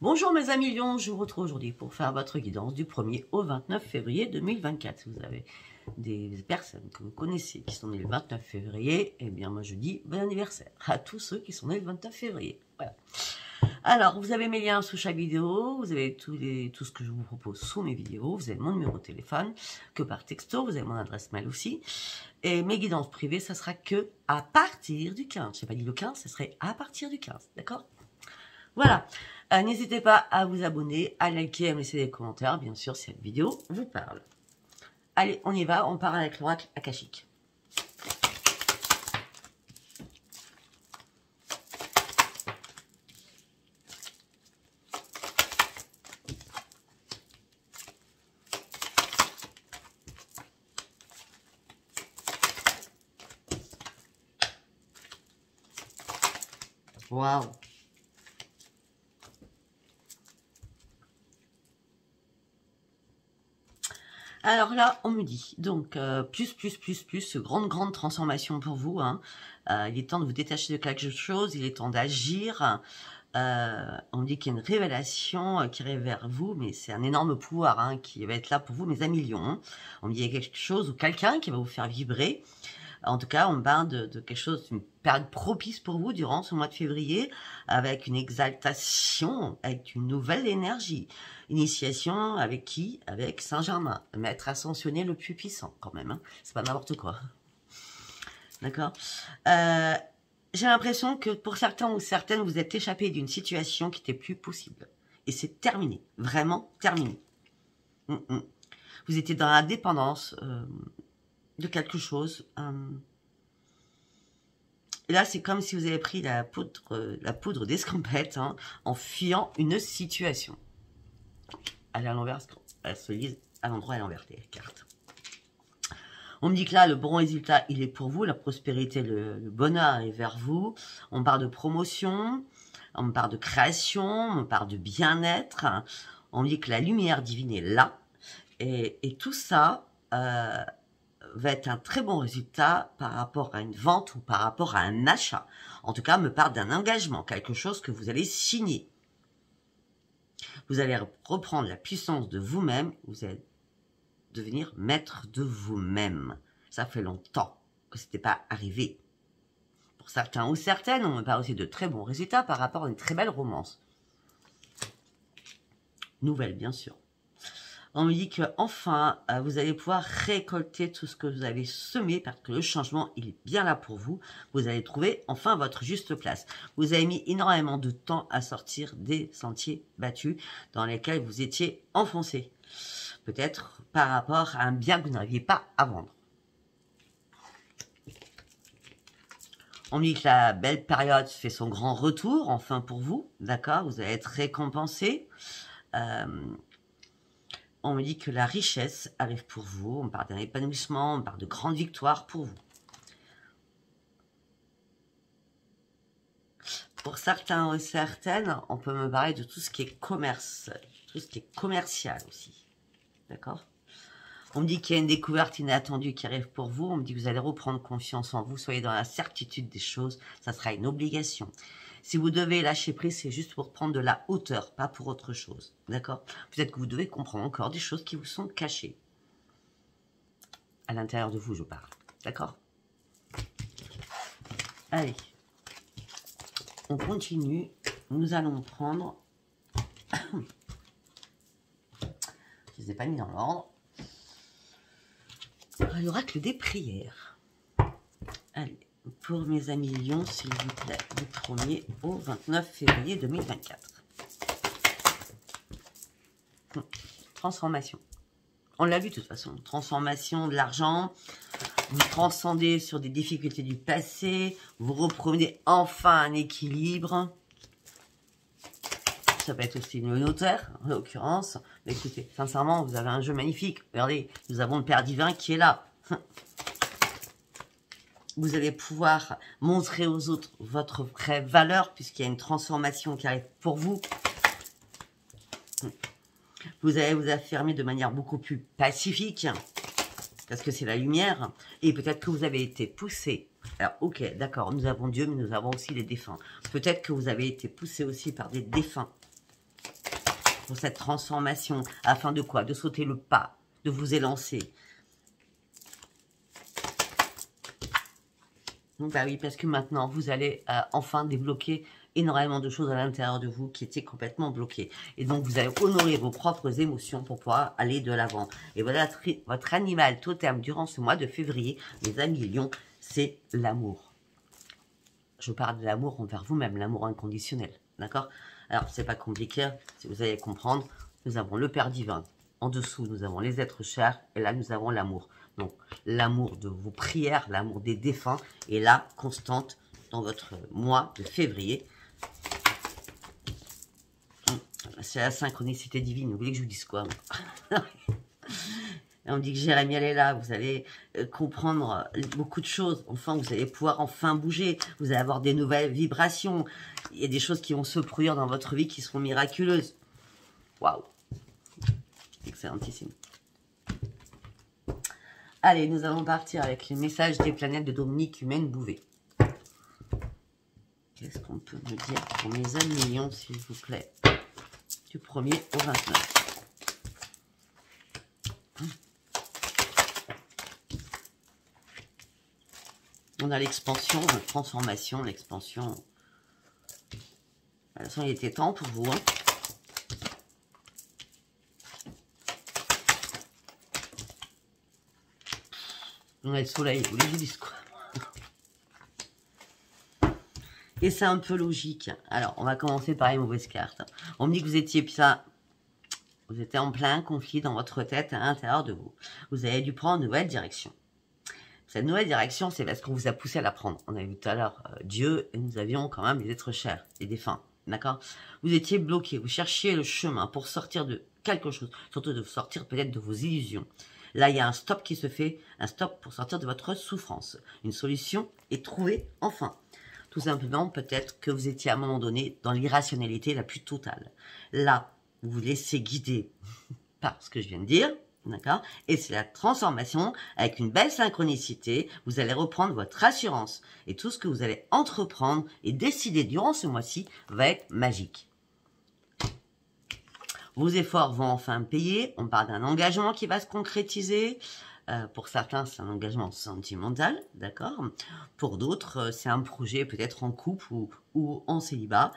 Bonjour mes amis Lions, je vous retrouve aujourd'hui pour faire votre guidance du 1er au 29 février 2024. Si vous avez des personnes que vous connaissez qui sont nées le 29 février, eh bien moi je dis bon anniversaire à tous ceux qui sont nés le 29 février. Voilà. Alors, vous avez mes liens sous chaque vidéo, vous avez tout ce que je vous propose sous mes vidéos, vous avez mon numéro de téléphone, que par texto, vous avez mon adresse mail aussi. Et mes guidances privées, ça sera que à partir du 15. Je n'ai pas dit le 15, ça serait à partir du 15, d'accord? Voilà. N'hésitez pas à vous abonner, à liker, à me laisser des commentaires, bien sûr, si cette vidéo vous parle. Allez, on y va, on part avec l'oracle akashique. Waouh! Alors là, on me dit, donc, plus, grande transformation pour vous. Hein. Il est temps de vous détacher de quelque chose, il est temps d'agir. On me dit qu'il y a une révélation qui arrive vers vous, mais c'est un énorme pouvoir hein, qui va être là pour vous, mes amis lions. Hein. On me dit qu'il y a quelque chose ou quelqu'un qui va vous faire vibrer. En tout cas, on me parle de quelque chose, une période propice pour vous durant ce mois de février, avec une exaltation, avec une nouvelle énergie. Initiation avec qui? Avec Saint-Germain, maître ascensionné le plus puissant quand même. Hein. C'est pas n'importe quoi. D'accord. J'ai l'impression que pour certains ou certaines, vous êtes échappés d'une situation qui n'était plus possible. Et c'est terminé, vraiment terminé. Vous étiez dans la dépendance de quelque chose. Et là, c'est comme si vous avez pris la poudre d'escampette hein, en fuyant une situation. Elle est à l'envers, elle se lise à l'endroit et à l'envers des cartes. On me dit que là, le bon résultat, il est pour vous. La prospérité, le bonheur est vers vous. On parle de promotion, on me parle de création, on me parle de bien-être. On me dit que la lumière divine est là. Et tout ça va être un très bon résultat par rapport à une vente ou par rapport à un achat. En tout cas, me parle d'un engagement, quelque chose que vous allez signer. Vous allez reprendre la puissance de vous-même, vous allez devenir maître de vous-même. Ça fait longtemps que ce n'était pas arrivé. Pour certains ou certaines, on me parle aussi de très bons résultats par rapport à une très belle romance. Nouvelle, bien sûr. On me dit que enfin, vous allez pouvoir récolter tout ce que vous avez semé parce que le changement, il est bien là pour vous. Vous allez trouver enfin votre juste place. Vous avez mis énormément de temps à sortir des sentiers battus dans lesquels vous étiez enfoncé. Peut-être par rapport à un bien que vous n'aviez pas à vendre. On me dit que la belle période fait son grand retour, enfin pour vous. D'accord, vous allez être récompensé. On me dit que la richesse arrive pour vous. On parle d'un épanouissement, on parle de grandes victoires pour vous. Pour certains ou certaines, on peut me parler de tout ce qui est commerce, tout ce qui est commercial aussi. D'accord? On me dit qu'il y a une découverte inattendue qui arrive pour vous. On me dit que vous allez reprendre confiance en vous. Soyez dans la certitude des choses. Ça sera une obligation. Si vous devez lâcher prise, c'est juste pour prendre de la hauteur, pas pour autre chose. D'accord? Peut-être que vous devez comprendre encore des choses qui vous sont cachées. À l'intérieur de vous, je parle. D'accord? Allez. On continue. Nous allons prendre... Je ne les ai pas mis dans l'ordre. L'oracle des prières. Allez. Pour mes amis lions, s'il vous plaît, du 1er au 29 février 2024. Transformation. On l'a vu de toute façon. Transformation de l'argent. Vous transcendez sur des difficultés du passé. Vous reprenez enfin un équilibre. Ça peut être aussi le notaire, en l'occurrence. Mais écoutez, sincèrement, vous avez un jeu magnifique. Regardez, nous avons le Père divin qui est là. Vous allez pouvoir montrer aux autres votre vraie valeur puisqu'il y a une transformation qui arrive pour vous. Vous allez vous affirmer de manière beaucoup plus pacifique parce que c'est la lumière. Et peut-être que vous avez été poussé. Alors, ok, d'accord, nous avons Dieu, mais nous avons aussi les défunts. Peut-être que vous avez été poussé aussi par des défunts. pour cette transformation. Afin de quoi? De sauter le pas, de vous élancer. Donc, bah oui, parce que maintenant, vous allez enfin débloquer énormément de choses à l'intérieur de vous qui étaient complètement bloquées. Et donc, vous allez honorer vos propres émotions pour pouvoir aller de l'avant. Et voilà, votre animal totem durant ce mois de février, les amis lions, c'est l'amour. Je parle de l'amour envers vous-même, l'amour inconditionnel. D'accord? Alors, c'est pas compliqué, si vous allez comprendre. Nous avons le Père divin. En dessous, nous avons les êtres chers. Et là, nous avons l'amour. Donc, l'amour de vos prières, l'amour des défunts est là, constante, dans votre mois de février. C'est la synchronicité divine. Vous voulez que je vous dise quoi? On dit que Jérémie, elle est là. Vous allez comprendre beaucoup de choses. Enfin, vous allez pouvoir enfin bouger. Vous allez avoir des nouvelles vibrations. Il y a des choses qui vont se produire dans votre vie qui seront miraculeuses. Waouh! Excellentissime. Allez, nous allons partir avec les messages des planètes de Dominique Humaine Bouvet. Qu'est-ce qu'on peut me dire pour mes amis lions, s'il vous plaît? Du 1er au 29. On a l'expansion, la transformation, l'expansion. De toute façon, il était temps pour vous. Hein. On a le soleil, vous les dites quoi? Et c'est un peu logique. Alors, on va commencer par les mauvaises cartes. On me dit que vous étiez vous étiez en plein conflit dans votre tête à l'intérieur de vous. Vous avez dû prendre une nouvelle direction. Cette nouvelle direction, c'est parce qu'on vous a poussé à la prendre. On a vu tout à l'heure Dieu, et nous avions quand même les êtres chers, les défunts. D'accord? Vous étiez bloqué, vous cherchiez le chemin pour sortir de quelque chose, surtout de sortir peut-être de vos illusions. Là, il y a un stop qui se fait, un stop pour sortir de votre souffrance. Une solution est trouvée enfin. Tout simplement, peut-être que vous étiez à un moment donné dans l'irrationalité la plus totale. Là, vous vous laissez guider par ce que je viens de dire, d'accord? Et c'est la transformation avec une belle synchronicité. Vous allez reprendre votre assurance. Et tout ce que vous allez entreprendre et décider durant ce mois-ci va être magique. Vos efforts vont enfin payer. On parle d'un engagement qui va se concrétiser. Pour certains, c'est un engagement sentimental, d'accord? Pour d'autres, c'est un projet peut-être en couple ou en célibat.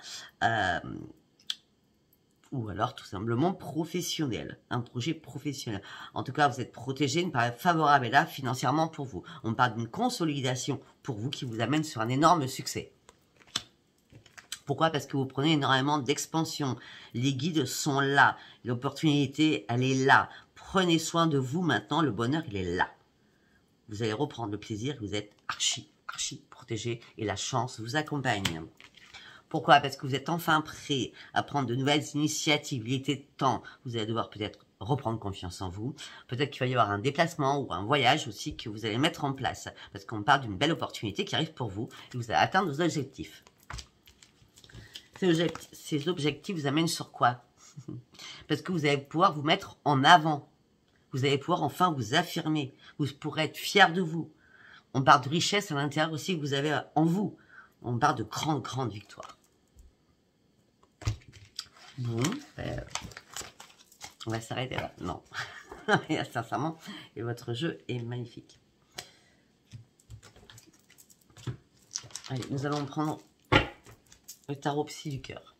Ou alors tout simplement professionnel, un projet professionnel. En tout cas, vous êtes protégé, une période favorable est là financièrement pour vous. On parle d'une consolidation pour vous qui vous amène sur un énorme succès. Pourquoi? Parce que vous prenez énormément d'expansion. Les guides sont là. L'opportunité, elle est là. Prenez soin de vous maintenant. Le bonheur, il est là. Vous allez reprendre le plaisir. Vous êtes archi protégé. Et la chance vous accompagne. Pourquoi? Parce que vous êtes enfin prêt à prendre de nouvelles initiatives. Il était temps. Vous allez devoir peut-être reprendre confiance en vous. Peut-être qu'il va y avoir un déplacement ou un voyage aussi que vous allez mettre en place. Parce qu'on parle d'une belle opportunité qui arrive pour vous. Et vous allez atteindre vos objectifs. Ces objectifs vous amènent sur quoi? Parce que vous allez pouvoir vous mettre en avant. Vous allez pouvoir enfin vous affirmer. Vous pourrez être fier de vous. On parle de richesse à l'intérieur aussi que vous avez en vous. On parle de grandes victoires. Bon, on va s'arrêter là. Non. Sincèrement, et votre jeu est magnifique. Allez, nous allons prendre le tarot psy du cœur.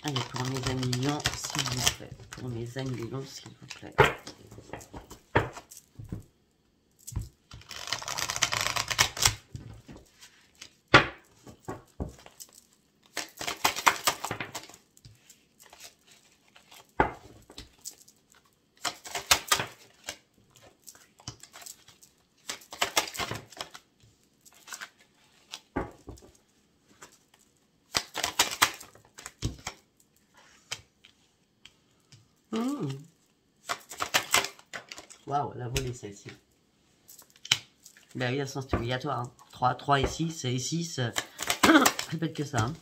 Allez, pour mes amis lions, s'il vous plaît. Pour mes amis lions, s'il vous plaît. Waouh, la volée celle-ci. Ben oui, c'est obligatoire. Hein. 3 et 6, et 6, répète que ça. Hein.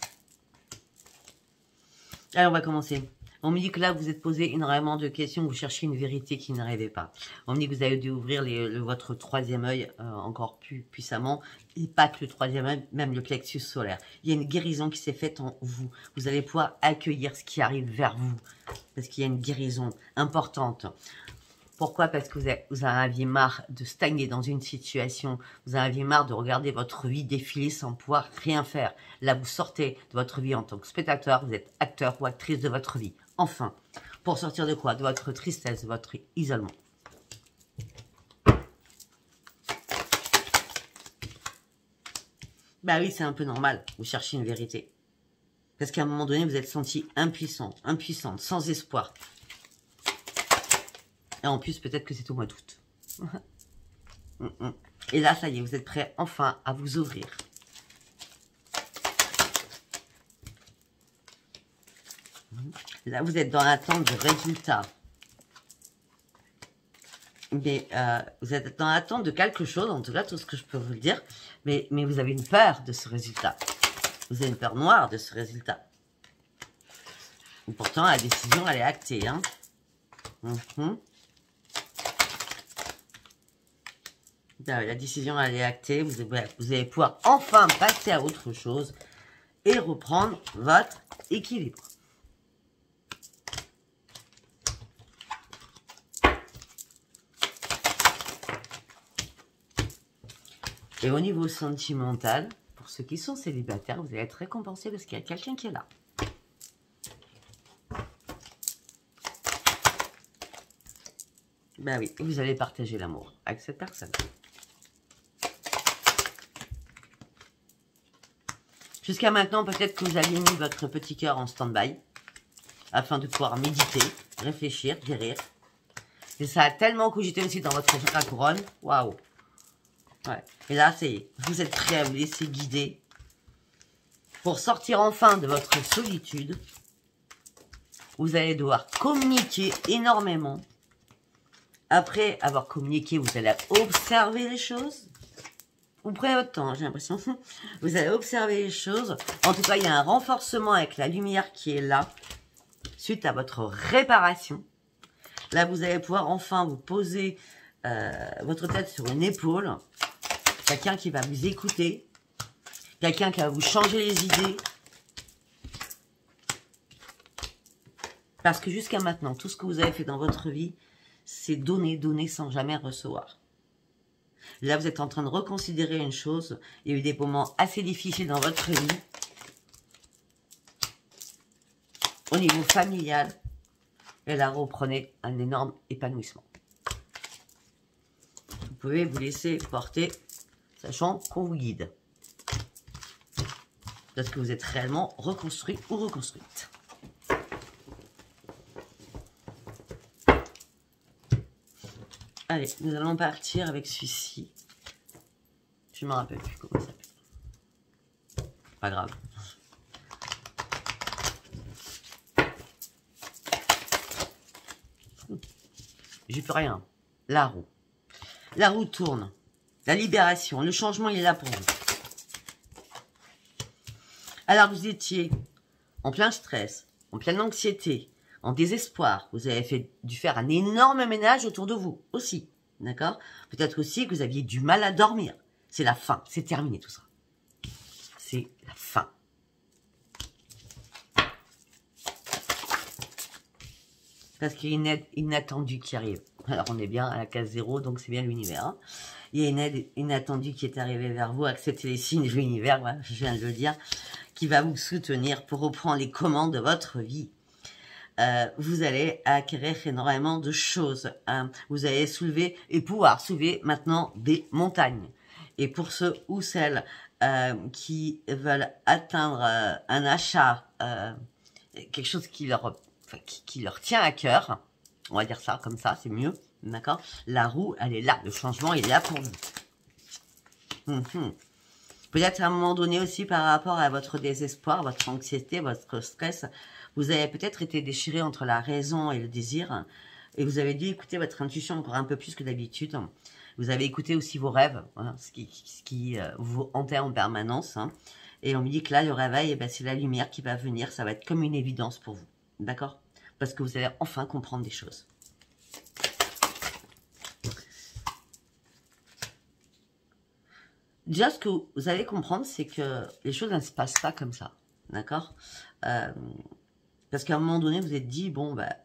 Allez, on va commencer. On me dit que là, vous êtes posé énormément de questions, vous cherchez une vérité qui n'arrivait pas. On me dit que vous avez dû ouvrir votre troisième œil encore plus puissamment, et pas que le troisième œil, même le plexus solaire. Il y a une guérison qui s'est faite en vous. Vous allez pouvoir accueillir ce qui arrive vers vous, parce qu'il y a une guérison importante. Pourquoi? Parce que vous en aviez marre de stagner dans une situation, vous en aviez marre de regarder votre vie défiler sans pouvoir rien faire. Là, vous sortez de votre vie en tant que spectateur, vous êtes acteur ou actrice de votre vie. Enfin, pour sortir de quoi? De votre tristesse, de votre isolement. Bah oui, c'est un peu normal, vous cherchez une vérité. Parce qu'à un moment donné, vous êtes senti impuissant, impuissante, sans espoir. Et en plus, peut-être que c'est au mois d'août. Et là, ça y est, vous êtes prêts enfin à vous ouvrir. Là, vous êtes dans l'attente de résultats. Mais vous êtes dans l'attente de quelque chose, en tout cas, tout ce que je peux vous le dire. Mais vous avez une peur de ce résultat. Vous avez une peur noire de ce résultat. Et pourtant, la décision, elle est actée. Hein. La décision, elle est actée. Vous allez pouvoir enfin passer à autre chose et reprendre votre équilibre. Et au niveau sentimental, pour ceux qui sont célibataires, vous allez être récompensé parce qu'il y a quelqu'un qui est là. Ben oui, vous allez partager l'amour avec cette personne. Jusqu'à maintenant, peut-être que vous aviez mis votre petit cœur en stand-by afin de pouvoir méditer, réfléchir, guérir. Et ça a tellement cogité aussi dans votre chakra couronne. Waouh! Ouais. Et là, vous êtes prêt à vous laisser guider pour sortir enfin de votre solitude. Vous allez devoir communiquer énormément. Après avoir communiqué, vous allez observer les choses. Vous prenez votre temps, j'ai l'impression. Vous allez observer les choses. En tout cas, il y a un renforcement avec la lumière qui est là, suite à votre réparation. Là, vous allez pouvoir enfin vous poser votre tête sur une épaule. Quelqu'un qui va vous écouter. Quelqu'un qui va vous changer les idées. Parce que jusqu'à maintenant, tout ce que vous avez fait dans votre vie, c'est donner, donner sans jamais recevoir. Là, vous êtes en train de reconsidérer une chose. Il y a eu des moments assez difficiles dans votre vie. Au niveau familial. Et là, reprenez un énorme épanouissement. Vous pouvez vous laisser porter, sachant qu'on vous guide. Parce que vous êtes réellement reconstruit ou reconstruite. Allez, nous allons partir avec celui-ci. Je ne me rappelle plus comment il s'appelle. Pas grave. J'ai plus rien. La roue. La roue tourne. La libération. Le changement, il est là pour vous. Alors, vous étiez en plein stress, en pleine anxiété, en désespoir. Vous avez dû faire un énorme ménage autour de vous aussi. D'accord? Peut-être aussi que vous aviez du mal à dormir. C'est la fin. C'est terminé tout ça. C'est la fin. Parce qu'il y a une aide inattendue qui arrive. Alors, on est bien à la case 0, donc c'est bien l'univers. Hein. Il y a une aide inattendue qui est arrivée vers vous. Acceptez les signes de l'univers, voilà, je viens de le dire, qui va vous soutenir pour reprendre les commandes de votre vie. Vous allez acquérir énormément de choses. Hein. Vous allez soulever et pouvoir soulever maintenant des montagnes. Et pour ceux ou celles qui veulent atteindre un achat, quelque chose qui leur tient à cœur, on va dire ça comme ça, c'est mieux, d'accord? La roue, elle est là, le changement, il est là pour vous. Peut-être à un moment donné aussi par rapport à votre désespoir, votre anxiété, votre stress, vous avez peut-être été déchiré entre la raison et le désir, et vous avez dû écouter votre intuition encore un peu plus que d'habitude. Vous avez écouté aussi vos rêves, voilà, ce qui vous hantait en permanence. Hein. Et on me dit que là, le réveil, eh ben, c'est la lumière qui va venir, ça va être comme une évidence pour vous. D'accord? parce que vous allez enfin comprendre des choses. Déjà, ce que vous allez comprendre, c'est que les choses ne se passent pas comme ça, d'accord? Parce qu'à un moment donné, vous êtes dit, bon, bah,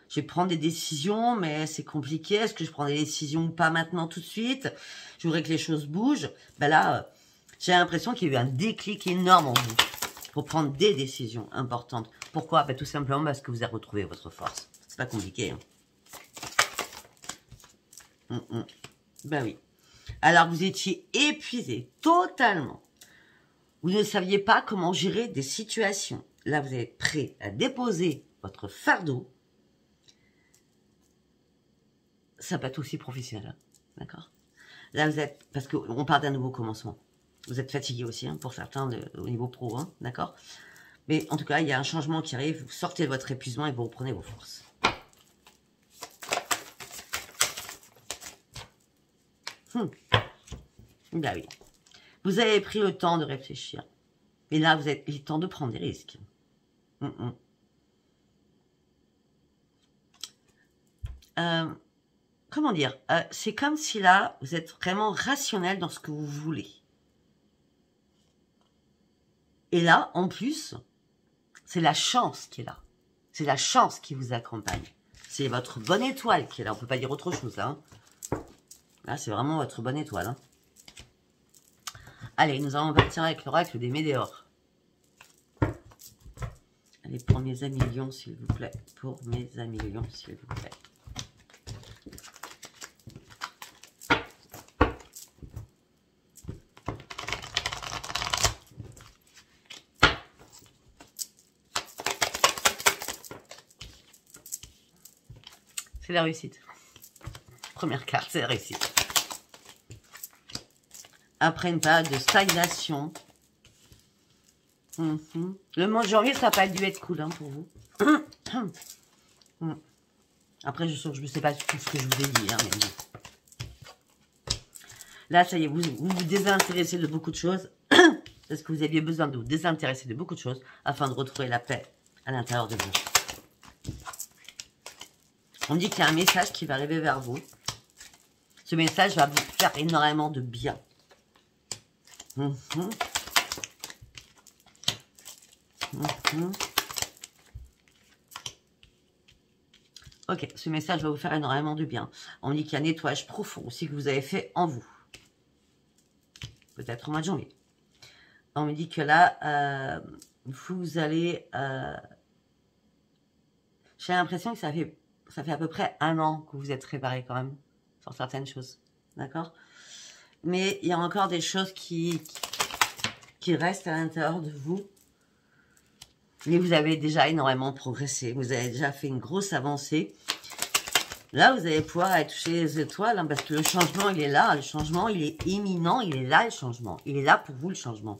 je vais prendre des décisions, mais c'est compliqué. Est-ce que je prends des décisions ou pas maintenant tout de suite? Je voudrais que les choses bougent. Ben là, j'ai l'impression qu'il y a eu un déclic énorme en vous pour prendre des décisions importantes. Pourquoi? Ben, tout simplement parce que vous avez retrouvé votre force. C'est pas compliqué. Hein. Ben oui. Alors, vous étiez épuisé totalement. Vous ne saviez pas comment gérer des situations. Là, vous êtes prêt à déposer votre fardeau. Ça peut être aussi professionnel, hein, d'accord? Là, vous êtes, parce qu'on parle d'un nouveau commencement. Vous êtes fatigué aussi, hein, pour certains, au niveau pro, hein, d'accord? Mais en tout cas, il y a un changement qui arrive. Vous sortez de votre épuisement et vous reprenez vos forces. Ben oui. Vous avez pris le temps de réfléchir. Et là, vous avez le temps de prendre des risques. Comment dire, c'est comme si là, vous êtes vraiment rationnel dans ce que vous voulez. Et là, en plus, c'est la chance qui est là. C'est la chance qui vous accompagne. C'est votre bonne étoile qui est là. On ne peut pas dire autre chose, là. Hein. Là, c'est vraiment votre bonne étoile. Hein. Allez, nous allons partir avec l'oracle des météores. Allez, pour mes amis lions, s'il vous plaît. Pour mes amis lions, s'il vous plaît. C'est la réussite. Première carte, c'est la réussite. Après une période de stagnation. Le mois de janvier, ça n'a pas dû être cool hein, pour vous. Après, je ne sais pas tout ce que je vous ai dit. Hein, mais bon. Là, ça y est, vous vous désintéressez de beaucoup de choses. Parce que vous aviez besoin de vous désintéresser de beaucoup de choses afin de retrouver la paix à l'intérieur de vous. On me dit qu'il y a un message qui va arriver vers vous. Ce message va vous faire énormément de bien. Ok, ce message va vous faire énormément de bien. On me dit qu'il y a un nettoyage profond aussi que vous avez fait en vous. Peut-être au mois de janvier. On me dit que là, vous allez... J'ai l'impression que ça fait à peu près 1 an que vous êtes réparé quand même sur certaines choses. D'accord? Mais il y a encore des choses qui restent à l'intérieur de vous. Mais vous avez déjà énormément progressé. Vous avez déjà fait une grosse avancée. Là, vous allez pouvoir aller toucher les étoiles. Hein, parce que le changement, il est là. Le changement, il est imminent. Il est là, le changement. Il est là pour vous, le changement.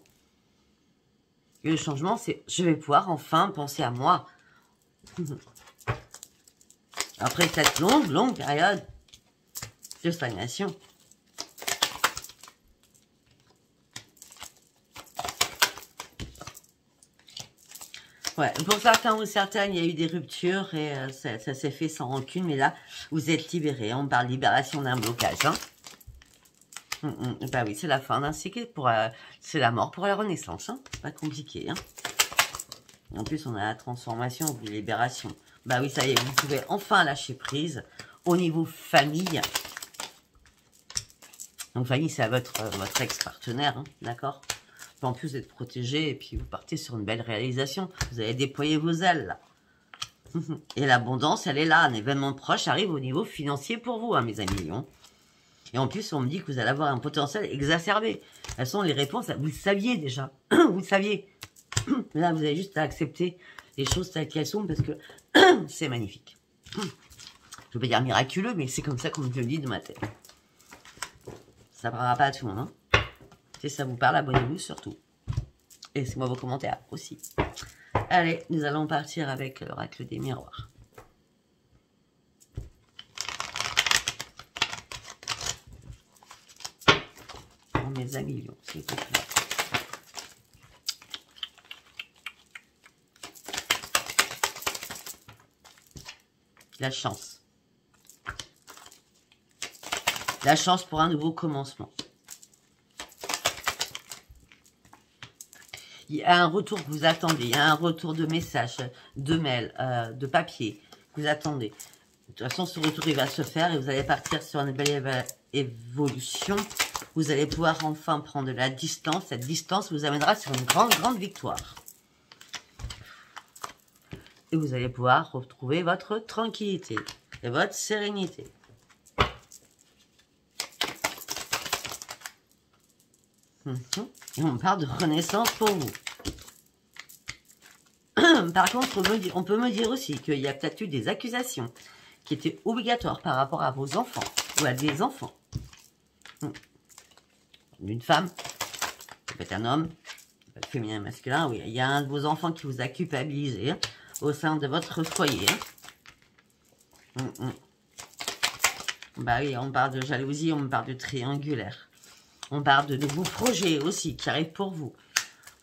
Et le changement, c'est je vais pouvoir enfin penser à moi. Après cette longue période de stagnation. Ouais, pour certains ou certaines, il y a eu des ruptures et ça s'est fait sans rancune, mais là, vous êtes libérés. On parle libération d'un blocage. Hein. Bah oui, c'est la fin d'un cycle, c'est la mort pour la renaissance. Hein. Pas compliqué. Hein. En plus, on a la transformation ou libération. Bah oui, ça y est, vous pouvez enfin lâcher prise au niveau famille. Donc, famille, c'est à votre ex-partenaire, hein, d'accord? En plus d'être protégé, et puis vous partez sur une belle réalisation. Vous allez déployer vos ailes, là. Et l'abondance, elle est là. Un événement proche arrive au niveau financier pour vous, hein, mes amis lions. Et en plus, on me dit que vous allez avoir un potentiel exacerbé. Elles sont les réponses, vous le saviez déjà. Vous le saviez. Là, vous avez juste à accepter les choses telles qu'elles sont, parce que c'est magnifique. Je ne veux pas dire miraculeux, mais c'est comme ça qu'on me le dit de ma tête. Ça ne parlera pas à tout le monde, hein. Si ça vous parle, abonnez-vous surtout. Et laissez-moi vos commentaires aussi. Allez, nous allons partir avec l'oracle des miroirs. Pour mes amis lions, s'il vous plaît. La chance. La chance pour un nouveau commencement. Il y a un retour que vous attendez. Il y a un retour de message, de mail, de papier que vous attendez. De toute façon, ce retour, il va se faire et vous allez partir sur une belle évolution. Vous allez pouvoir enfin prendre de la distance. Cette distance vous amènera sur une grande, grande victoire. Et vous allez pouvoir retrouver votre tranquillité et votre sérénité. Et on parle de renaissance pour vous. Par contre, on peut me dire aussi qu'il y a peut-être eu des accusations qui étaient obligatoires par rapport à vos enfants ou à des enfants. Une femme, ça peut être un homme, ça peut être féminin, masculin, oui. Il y a un de vos enfants qui vous a culpabilisé hein, au sein de votre foyer. Bah oui, on parle de jalousie, on parle de triangulaire. On parle de nouveaux projets aussi qui arrivent pour vous.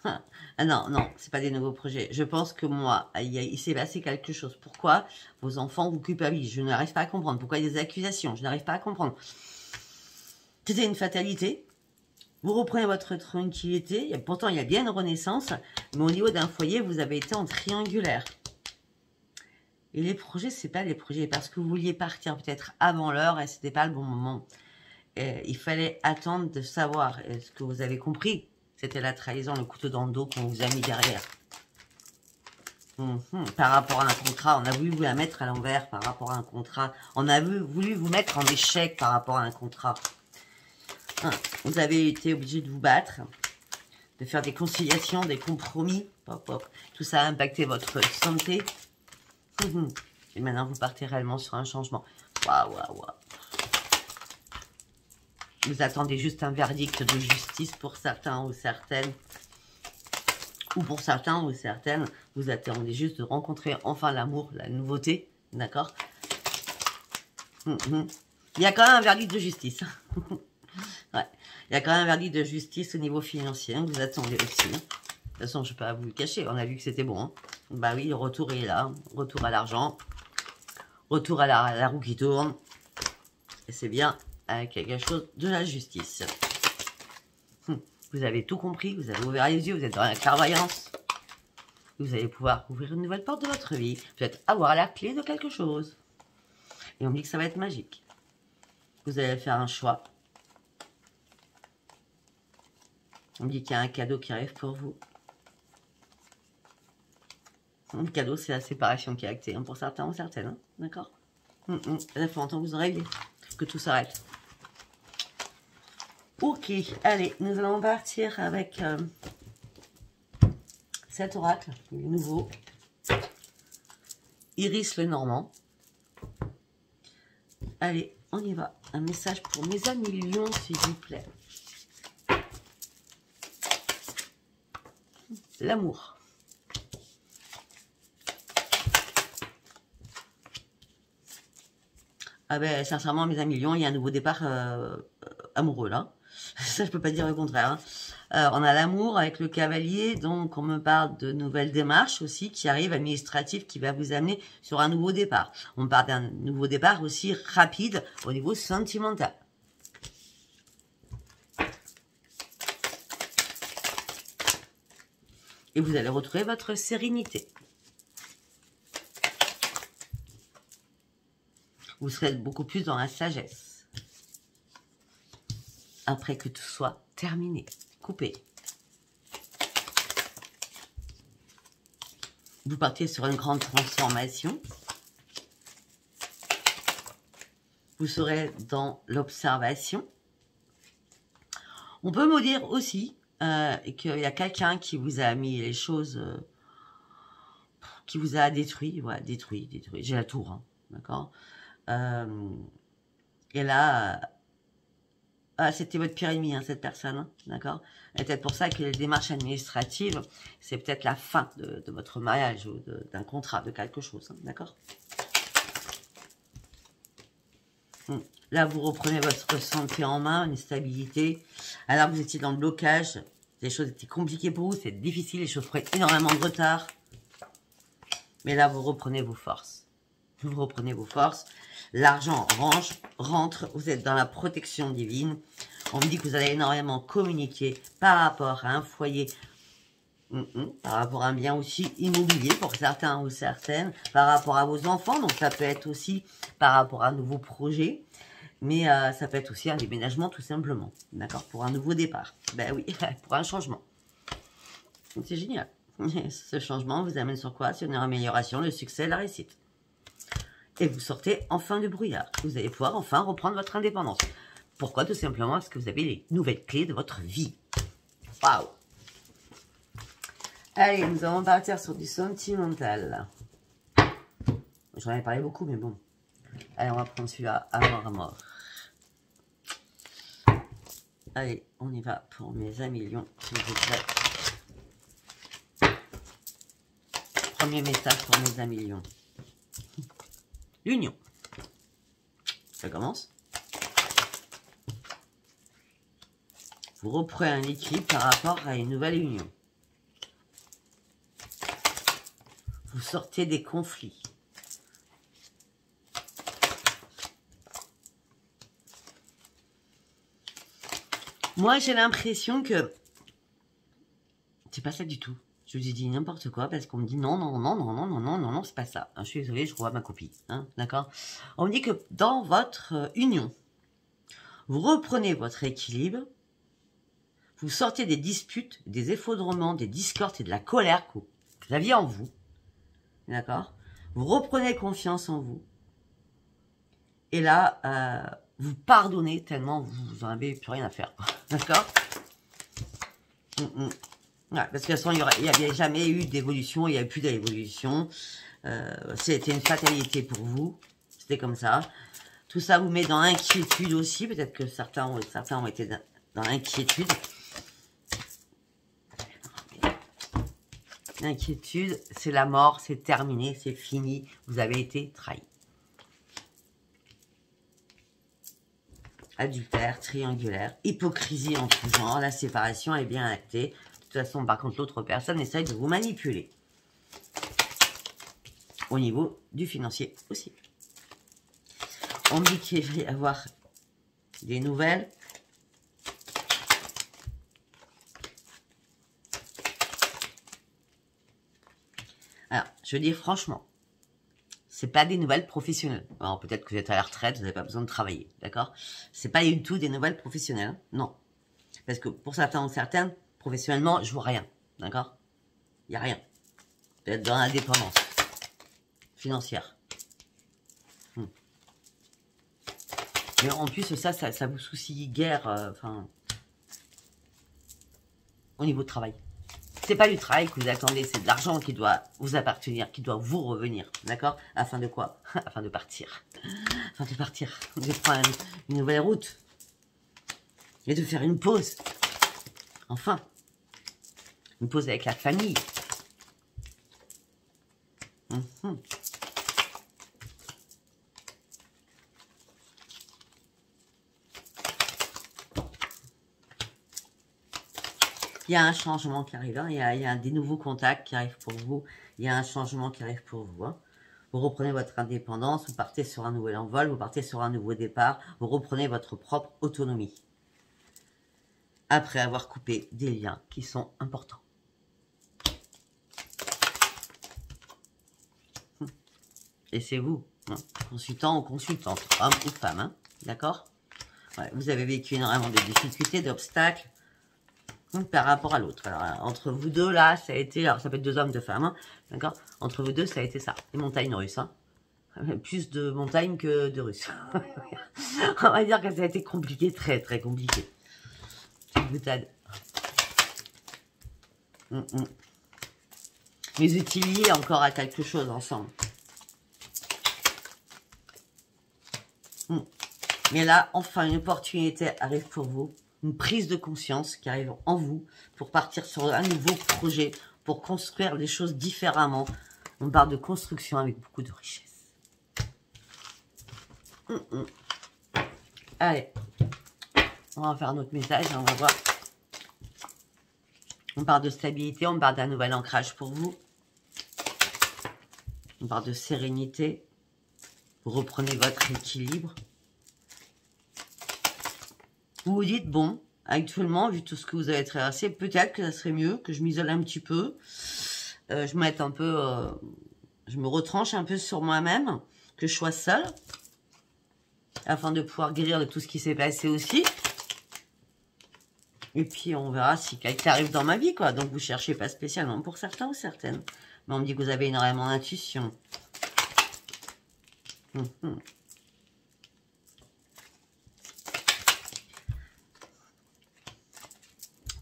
Ah non, non, c'est pas des nouveaux projets. Je pense que moi, il s'est passé quelque chose. Pourquoi vos enfants vous culpabilisent? Je n'arrive pas à comprendre. Pourquoi il y a des accusations? Je n'arrive pas à comprendre. C'était une fatalité. Vous reprenez votre tranquillité. Pourtant, il y a bien une renaissance. Mais au niveau d'un foyer, vous avez été en triangulaire. Et les projets, c'est pas les projets. Parce que vous vouliez partir peut-être avant l'heure et c'était pas le bon moment. Il fallait attendre de savoir. Est-ce que vous avez compris? C'était la trahison, le couteau dans le dos qu'on vous a mis derrière. Par rapport à un contrat, on a voulu vous la mettre à l'envers par rapport à un contrat. On a voulu vous mettre en échec par rapport à un contrat. Vous avez été obligé de vous battre, de faire des conciliations, des compromis. Tout ça a impacté votre santé. Et maintenant, vous partez réellement sur un changement. Waouh, waouh, waouh. Vous attendez juste un verdict de justice pour certains ou certaines. Ou pour certains ou certaines, vous attendez juste de rencontrer enfin l'amour, la nouveauté. D'accord? Il y a quand même un verdict de justice. Ouais. Il y a quand même un verdict de justice au niveau financier. Hein, vous attendez aussi. Hein. De toute façon, je ne vais pas vous le cacher. On a vu que c'était bon. Hein. Bah oui, le retour est là. Retour à l'argent. Retour à la roue qui tourne. Et c'est bien. Avec quelque chose de la justice. Vous avez tout compris, vous avez ouvert les yeux, vous êtes dans la clairvoyance. Vous allez pouvoir ouvrir une nouvelle porte de votre vie. Peut-être avoir la clé de quelque chose. Et on me dit que ça va être magique. Vous allez faire un choix. On me dit qu'il y a un cadeau qui arrive pour vous. Le cadeau, c'est la séparation qui est actée, hein, pour certains ou certaines. Hein, d'accord? Ça fait longtemps que vous en rêviez. Que tout s'arrête. Ok, allez, nous allons partir avec cet oracle, il est nouveau. Iris le Normand. Allez, on y va. Un message pour mes amis lions, s'il vous plaît. L'amour. Ah ben, sincèrement, mes amis lions, il y a un nouveau départ amoureux, là. Ça, je peux pas dire le contraire. Hein. On a l'amour avec le cavalier, donc on me parle de nouvelles démarches aussi qui arrivent, administratives, qui va vous amener sur un nouveau départ. On me parle d'un nouveau départ aussi rapide au niveau sentimental. Et vous allez retrouver votre sérénité. Vous serez beaucoup plus dans la sagesse. Après que tout soit terminé, coupé. Vous partez sur une grande transformation. Vous serez dans l'observation. On peut me dire aussi qu'il y a quelqu'un qui vous a mis les choses, qui vous a détruit. Voilà, détruit. J'ai la tour, hein, d'accord. Et là... c'était votre pire ennemi, hein, cette personne, hein, d'accord? Et peut-être pour ça que les démarches administratives, c'est peut-être la fin de votre mariage ou d'un contrat, de quelque chose, hein, d'accord? Là, vous reprenez votre santé en main, une stabilité. Alors, vous étiez dans le blocage, les choses étaient compliquées pour vous, c'est difficile, les choses prenaient énormément de retard. Mais là, vous reprenez vos forces. vous reprenez vos forces. L'argent rentre, vous êtes dans la protection divine. On me dit que vous allez énormément communiquer par rapport à un foyer, par rapport à un bien aussi immobilier pour certains ou certaines, par rapport à vos enfants. Donc ça peut être aussi par rapport à un nouveau projet, mais ça peut être aussi un déménagement tout simplement. D'accord? Pour un nouveau départ. Ben oui, pour un changement. C'est génial. Ce changement vous amène sur quoi? Sur une amélioration, le succès, la réussite. Et vous sortez enfin du brouillard. Vous allez pouvoir enfin reprendre votre indépendance. Pourquoi? Tout simplement parce que vous avez les nouvelles clés de votre vie. Waouh! Allez, nous allons partir sur du sentimental. J'en avais parlé beaucoup, mais bon. Allez, on va prendre celui-là à mort. Allez, on y va pour mes 1 million, s'il vous plaît. Premier message pour mes 1 million. L'union. Ça commence. Vous reprenez un équilibre par rapport à une nouvelle union. Vous sortez des conflits. Moi, j'ai l'impression que c'est pas ça du tout. Je vous ai dit n'importe quoi parce qu'on me dit non, c'est pas ça. Je suis désolée, je revois ma copie. Hein, d'accord? On me dit que dans votre union, vous reprenez votre équilibre, vous sortez des disputes, des effondrements, des discordes et de la colère que vous aviez en vous. D'accord? Vous reprenez confiance en vous. Et là, vous pardonnez tellement vous n'en avez plus rien à faire. D'accord? Ouais, parce que de toute façon, il n'y avait jamais eu d'évolution, il n'y avait plus d'évolution. C'était une fatalité pour vous. C'était comme ça. Tout ça vous met dans l'inquiétude aussi. Peut-être que certains ont été dans l'inquiétude. L'inquiétude, c'est la mort, c'est terminé, c'est fini. Vous avez été trahi. Adultère, triangulaire, hypocrisie en tout genre. La séparation est bien actée. De toute façon, par contre, l'autre personne essaye de vous manipuler. Au niveau du financier aussi. On dit qu'il va y avoir des nouvelles. Alors, je veux dire franchement, c'est pas des nouvelles professionnelles. Alors, peut-être que vous êtes à la retraite, vous n'avez pas besoin de travailler, d'accord? C'est pas du tout des nouvelles professionnelles, non. Parce que pour certains ou certaines, professionnellement, je vois rien, d'accord? Il n'y a rien. Peut-être dans l'indépendance financière. Mais en plus, ça vous soucie guère, enfin, au niveau de travail. C'est pas du travail que vous attendez, c'est de l'argent qui doit vous appartenir, qui doit vous revenir, d'accord? Afin de quoi? Afin de partir. Afin de partir, de prendre une nouvelle route. Et de faire une pause. Enfin. Une pause avec la famille. Il y a un changement qui arrive, hein. Il y a des nouveaux contacts qui arrivent pour vous. Il y a un changement qui arrive pour vous. Hein. Vous reprenez votre indépendance, vous partez sur un nouvel envol, vous partez sur un nouveau départ, vous reprenez votre propre autonomie. Après avoir coupé des liens qui sont importants. Et c'est vous, hein, consultant ou consultante, homme ou femme, hein, d'accord? Ouais, vous avez vécu énormément de difficultés, d'obstacles, par rapport à l'autre. Alors, entre vous deux, là, ça a été... Alors, ça peut être 2 hommes, 2 femmes, hein, d'accord? Entre vous deux, ça a été ça. Les montagnes russes, hein. Plus de montagnes que de russes. On va dire que ça a été compliqué, très, très compliqué. Boutade. Mais vous étiez liés encore à quelque chose ensemble. Mais là, enfin, une opportunité arrive pour vous. Une prise de conscience qui arrive en vous pour partir sur un nouveau projet, pour construire les choses différemment. On parle de construction avec beaucoup de richesse. Allez, on va faire notre message, on va voir. On parle de stabilité, on parle d'un nouvel ancrage pour vous. On parle de sérénité. Vous reprenez votre équilibre. Vous vous dites, bon, actuellement, vu tout ce que vous avez traversé, peut-être que ça serait mieux que je m'isole un petit peu. Je mette un peu... je me retranche un peu sur moi-même, que je sois seule, afin de pouvoir guérir de tout ce qui s'est passé aussi. Et puis, on verra si quelqu'un arrive dans ma vie, quoi. Donc, vous cherchez pas spécialement pour certains ou certaines. Mais on me dit que vous avez énormément d'intuition.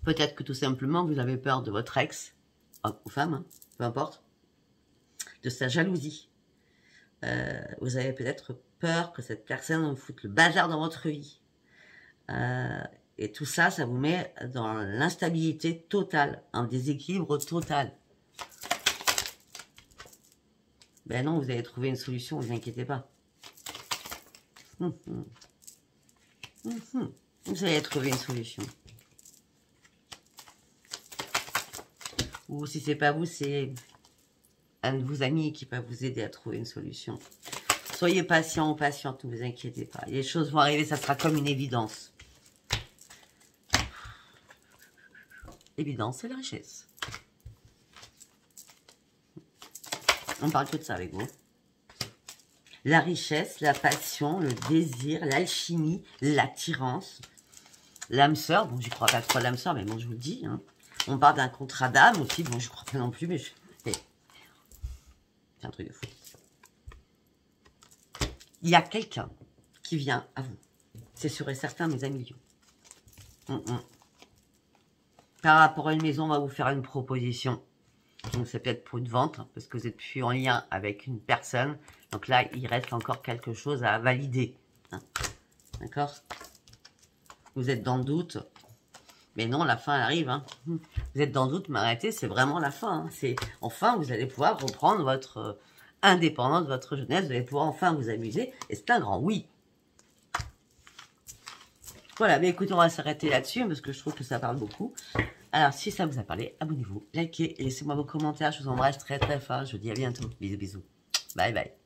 Peut-être que tout simplement, vous avez peur de votre ex, homme ou femme, hein, peu importe, de sa jalousie. Vous avez peut-être peur que cette personne vous foute le bazar dans votre vie. Et tout ça, ça vous met dans l'instabilité totale, un déséquilibre total. Ben non, vous allez trouver une solution, ne vous inquiétez pas. Vous allez trouver une solution. Ou si c'est pas vous, c'est un de vos amis qui va vous aider à trouver une solution. Soyez patient ou patiente, ne vous inquiétez pas. Les choses vont arriver, ça sera comme une évidence. L'évidence, c'est la richesse. On parle que de ça avec vous. La richesse, la passion, le désir, l'alchimie, l'attirance, l'âme sœur. Bon, j'y crois pas trop à l'âme sœur, mais bon, je vous le dis. Hein. On parle d'un contrat d'âme aussi. Bon, je crois pas non plus, mais c'est un truc de fou. Il y a quelqu'un qui vient à vous. C'est sûr et certain, mes amis. Par rapport à une maison, on va vous faire une proposition. Donc, c'est peut-être pour une vente, parce que vous êtes plus en lien avec une personne. Donc là, il reste encore quelque chose à valider. Hein. D'accord? Vous êtes dans le doute. Mais non, la fin arrive. Hein. Vous êtes dans le doute, mais arrêtez, c'est vraiment la fin. Hein. C'est enfin, vous allez pouvoir reprendre votre indépendance, votre jeunesse. Vous allez pouvoir enfin vous amuser. Et c'est un grand oui. Voilà, mais écoutez, on va s'arrêter là-dessus, parce que je trouve que ça parle beaucoup. Alors, si ça vous a parlé, abonnez-vous, likez, laissez-moi vos commentaires. Je vous embrasse très très fort. Je vous dis à bientôt. Bisous, bisous. Bye bye.